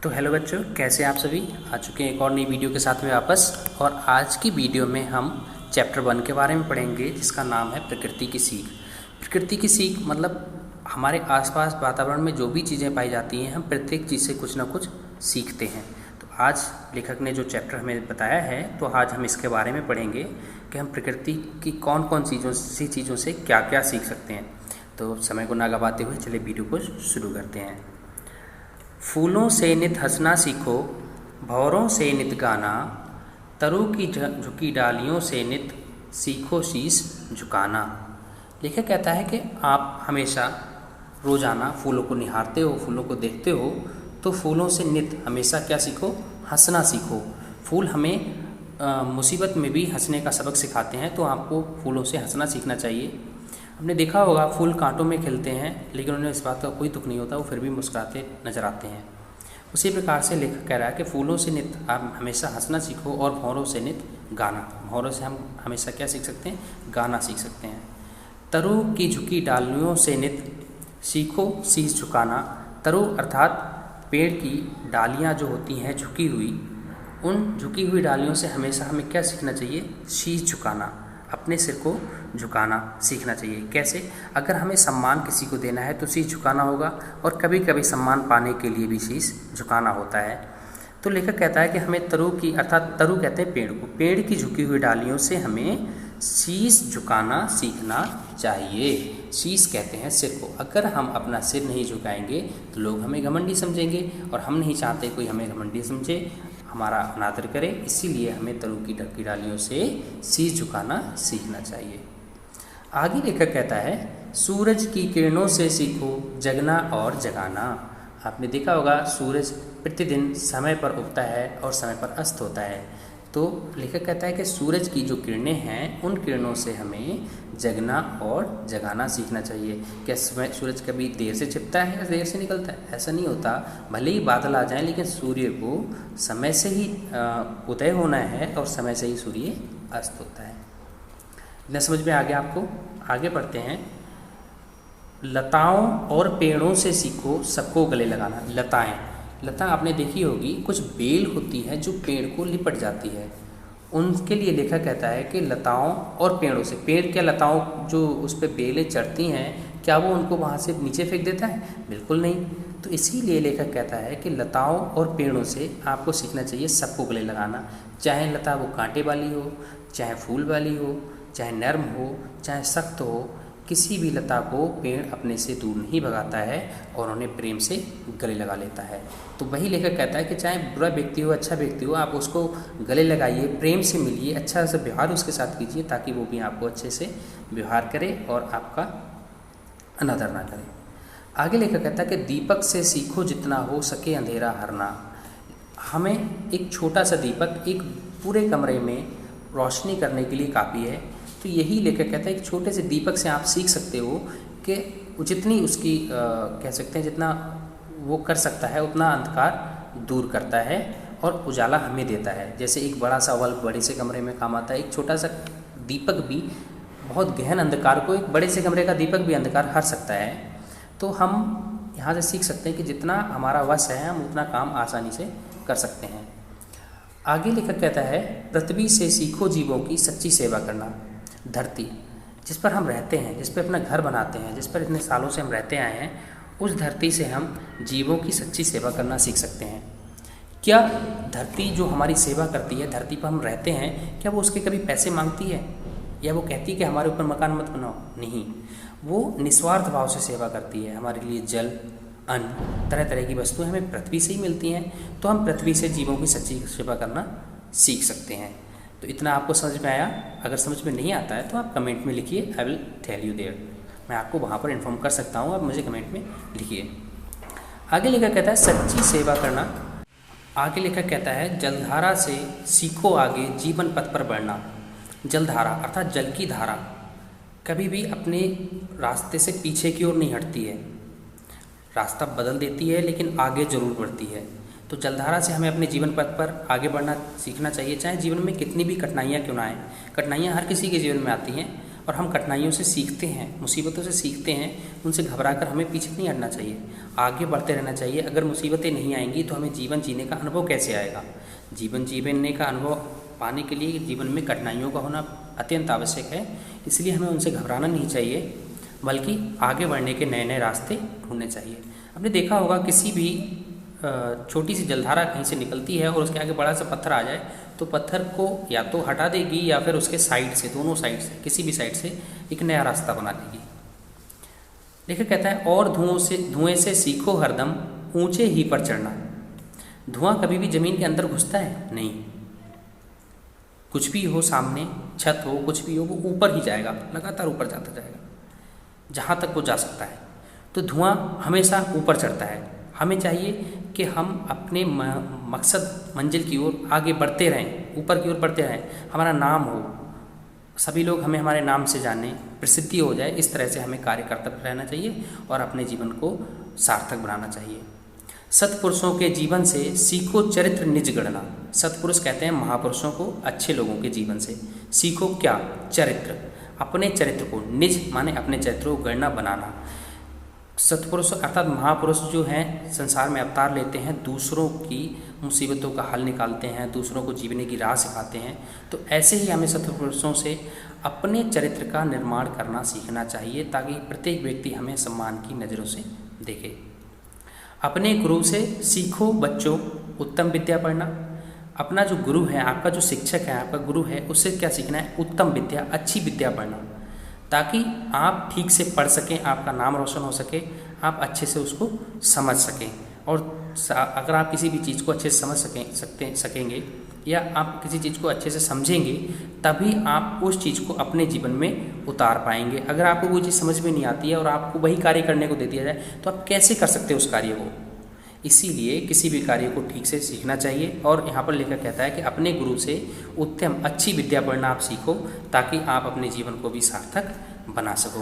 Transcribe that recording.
तो हेलो बच्चों, कैसे आप सभी आ चुके हैं एक और नई वीडियो के साथ में वापस। और आज की वीडियो में हम चैप्टर 1 के बारे में पढ़ेंगे, जिसका नाम है प्रकृति की सीख। प्रकृति की सीख मतलब हमारे आसपास वातावरण में जो भी चीज़ें पाई जाती हैं, हम प्रत्येक चीज़ से कुछ ना कुछ सीखते हैं। तो आज लेखक ने जो चैप्टर हमें बताया है, तो आज हम इसके बारे में पढ़ेंगे कि हम प्रकृति की कौन कौन चीज़ों से क्या क्या सीख सकते हैं। तो समय को ना गवाते हुए चलिए वीडियो को शुरू करते हैं। फूलों से नित हंसना सीखो, भंवरों से नित गाना, तरु की झुकी डालियों से नित सीखो शीश झुकाना। लेखक कहता है कि आप हमेशा रोज़ाना फूलों को निहारते हो, फूलों को देखते हो, तो फूलों से नित हमेशा क्या सीखो? हंसना सीखो। फूल हमें मुसीबत में भी हंसने का सबक सिखाते हैं, तो आपको फूलों से हंसना सीखना चाहिए। हमने देखा होगा फूल कांटों में खिलते हैं, लेकिन उन्हें इस बात का कोई दुख नहीं होता, वो फिर भी मुस्कुराते नजर आते हैं। उसी प्रकार से लेखक कह रहा है कि फूलों से नित आप हमेशा हंसना सीखो और भंवरों से नित गाना। भंवरों से हम हमेशा क्या सीख सकते हैं? गाना सीख सकते हैं। तरु की झुकी डालियों से नित सीखो शीश झुकाना। तरु अर्थात पेड़ की डालियाँ जो होती हैं झुकी हुई, उन झुकी हुई डालियों से हमेशा हमें क्या सीखना चाहिए? शीश झुकाना, अपने सिर को झुकाना सीखना चाहिए। कैसे? अगर हमें सम्मान किसी को देना है तो शीश झुकाना होगा, और कभी कभी सम्मान पाने के लिए भी शीश झुकाना होता है। तो लेखक कहता है कि हमें तरु की, अर्थात तरु कहते हैं पेड़ को, पेड़ की झुकी हुई डालियों से हमें शीश झुकाना सीखना चाहिए। शीश कहते हैं सिर को। अगर हम अपना सिर नहीं झुकाएंगे तो लोग हमें घमंडी समझेंगे, और हम नहीं चाहते कोई हमें घमंडी समझे, हमारा अनादर करे। इसीलिए हमें तरु की डालियों से शीश झुकाना सीखना चाहिए। आगे लेखक कहता है, सूरज की किरणों से सीखो जगना और जगाना। आपने देखा होगा सूरज प्रतिदिन समय पर उगता है और समय पर अस्त होता है। तो लेखक कहता है कि सूरज की जो किरणें हैं, उन किरणों से हमें जगना और जगाना सीखना चाहिए। क्या सूरज कभी देर से छिपता है या देर से निकलता है? ऐसा नहीं होता। भले ही बादल आ जाएं, लेकिन सूर्य को समय से ही उदय होना है और समय से ही सूर्य अस्त होता है। इतना समझ में आ गया आपको? आगे बढ़ते हैं। लताओं और पेड़ों से सीखो सबको गले लगाना। लता आपने देखी होगी, कुछ बेल होती है जो पेड़ को लिपट जाती है। उनके लिए लेखक कहता है कि लताओं और पेड़ों से, पेड़ क्या लताओं जो उस पर बेलें चढ़ती हैं, क्या वो उनको वहाँ से नीचे फेंक देता है? बिल्कुल नहीं। तो इसीलिए लेखक कहता है कि लताओं और पेड़ों से आपको सीखना चाहिए सबको गले लगाना। चाहे लता वो कांटे वाली हो, चाहे फूल वाली हो, चाहे नर्म हो, चाहे सख्त हो, किसी भी लता को पेड़ अपने से दूर नहीं भगाता है और उन्हें प्रेम से गले लगा लेता है। तो वही लेखक कहता है कि चाहे बुरा व्यक्ति हो, अच्छा व्यक्ति हो, आप उसको गले लगाइए, प्रेम से मिलिए, अच्छा से व्यवहार उसके साथ कीजिए, ताकि वो भी आपको अच्छे से व्यवहार करे और आपका अनादर ना करे। आगे लेखक कहता है कि दीपक से सीखो जितना हो सके अंधेरा हरना। हमें एक छोटा सा दीपक एक पूरे कमरे में रोशनी करने के लिए काफ़ी है। तो यही लेखक कहता है कि छोटे से दीपक से आप सीख सकते हो कि जितनी उसकी कह सकते हैं जितना वो कर सकता है, उतना अंधकार दूर करता है और उजाला हमें देता है। जैसे एक बड़ा सा बल्ब बड़े से कमरे में काम आता है, एक छोटा सा दीपक भी बहुत गहन अंधकार को, एक बड़े से कमरे का दीपक भी अंधकार हर सकता है। तो हम यहाँ से सीख सकते हैं कि जितना हमारा वश है, हम उतना काम आसानी से कर सकते हैं। आगे लेखक कहता है, पृथ्वी से सीखो जीवों की सच्ची सेवा करना। धरती जिस पर हम रहते हैं, जिस पर अपना घर बनाते हैं, जिस पर इतने सालों से हम रहते आए हैं, उस धरती से हम जीवों की सच्ची सेवा करना सीख सकते हैं। क्या धरती जो हमारी सेवा करती है, धरती पर हम रहते हैं, क्या वो उसके कभी पैसे मांगती है या वो कहती है कि हमारे ऊपर मकान मत बनाओ? नहीं, वो निस्वार्थ भाव से सेवा करती है। हमारे लिए जल, अन्न, तरह तरह की वस्तुएं हमें पृथ्वी से ही मिलती हैं। तो हम पृथ्वी से जीवों की सच्ची सेवा करना सीख सकते हैं। तो इतना आपको समझ में आया? अगर समझ में नहीं आता है तो आप कमेंट में लिखिए, I will tell you there. मैं आपको वहाँ पर इन्फॉर्म कर सकता हूँ, आप मुझे कमेंट में लिखिए। आगे लेखक कहता है सच्ची सेवा करना। आगे लेखक कहता है, जलधारा से सीखो आगे जीवन पथ पर बढ़ना। जलधारा अर्थात जल की धारा कभी भी अपने रास्ते से पीछे की ओर नहीं हटती है, रास्ता बदल देती है लेकिन आगे जरूर बढ़ती है। तो जलधारा से हमें अपने जीवन पथ पर आगे बढ़ना सीखना चाहिए, चाहे जीवन में कितनी भी कठिनाइयाँ क्यों ना आए। कठिनाइयाँ हर किसी के जीवन में आती हैं और हम कठिनाइयों से सीखते हैं, मुसीबतों से सीखते हैं, उनसे घबराकर हमें पीछे नहीं हटना चाहिए, आगे बढ़ते रहना चाहिए। अगर मुसीबतें नहीं आएंगी तो हमें जीवन जीने का अनुभव कैसे आएगा? जीवन जीने का अनुभव पाने के लिए जीवन में कठिनाइयों का होना अत्यंत आवश्यक है। इसलिए हमें उनसे घबराना नहीं चाहिए, बल्कि आगे बढ़ने के नए नए रास्ते ढूंढने चाहिए। आपने देखा होगा किसी भी छोटी सी जलधारा कहीं से निकलती है और उसके आगे बड़ा सा पत्थर आ जाए तो पत्थर को या तो हटा देगी या फिर उसके साइड से, दोनों साइड से, किसी भी साइड से एक नया रास्ता बना देगी। लेखक कहता है, और धुएं से सीखो हरदम ऊंचे ही पर चढ़ना। धुआं कभी भी जमीन के अंदर घुसता है? नहीं। कुछ भी हो सामने, छत हो, कुछ भी हो, वो ऊपर ही जाएगा, लगातार ऊपर जाता जाएगा जहाँ तक वो जा सकता है। तो धुआं हमेशा ऊपर चढ़ता है। हमें चाहिए कि हम अपने मकसद मंजिल की ओर आगे बढ़ते रहें, ऊपर की ओर बढ़ते रहें, हमारा नाम हो, सभी लोग हमें हमारे नाम से जाने, प्रसिद्धि हो जाए। इस तरह से हमें कार्य करते रहना चाहिए और अपने जीवन को सार्थक बनाना चाहिए। सत्पुरुषों के जीवन से सीखो चरित्र निज गढ़ना। सत्पुरुष कहते हैं महापुरुषों को, अच्छे लोगों के जीवन से सीखो क्या? चरित्र। अपने चरित्र को, निज माने अपने चरित्र को गढ़ना, बनाना। सत्पुरुष अर्थात महापुरुष जो हैं संसार में अवतार लेते हैं, दूसरों की मुसीबतों का हल निकालते हैं, दूसरों को जीने की राह सिखाते हैं। तो ऐसे ही हमें सत्पुरुषों से अपने चरित्र का निर्माण करना सीखना चाहिए, ताकि प्रत्येक व्यक्ति हमें सम्मान की नज़रों से देखे। अपने गुरु से सीखो बच्चों उत्तम विद्या पढ़ना। अपना जो गुरु है, आपका जो शिक्षक है, आपका गुरु है, उससे क्या सीखना है? उत्तम विद्या, अच्छी विद्या पढ़ना, ताकि आप ठीक से पढ़ सकें, आपका नाम रोशन हो सके, आप अच्छे से उसको समझ सकें। और अगर आप किसी भी चीज़ को अच्छे से समझ सकेंगे या आप किसी चीज़ को अच्छे से समझेंगे, तभी आप उस चीज़ को अपने जीवन में उतार पाएंगे। अगर आपको कोई चीज़ समझ में नहीं आती है और आपको वही कार्य करने को दे दिया जाए, तो आप कैसे कर सकते हो उस कार्य को? इसीलिए किसी भी कार्य को ठीक से सीखना चाहिए। और यहाँ पर लेखक कहता है कि अपने गुरु से उत्तम अच्छी विद्या पढ़ना आप सीखो, ताकि आप अपने जीवन को भी सार्थक बना सको।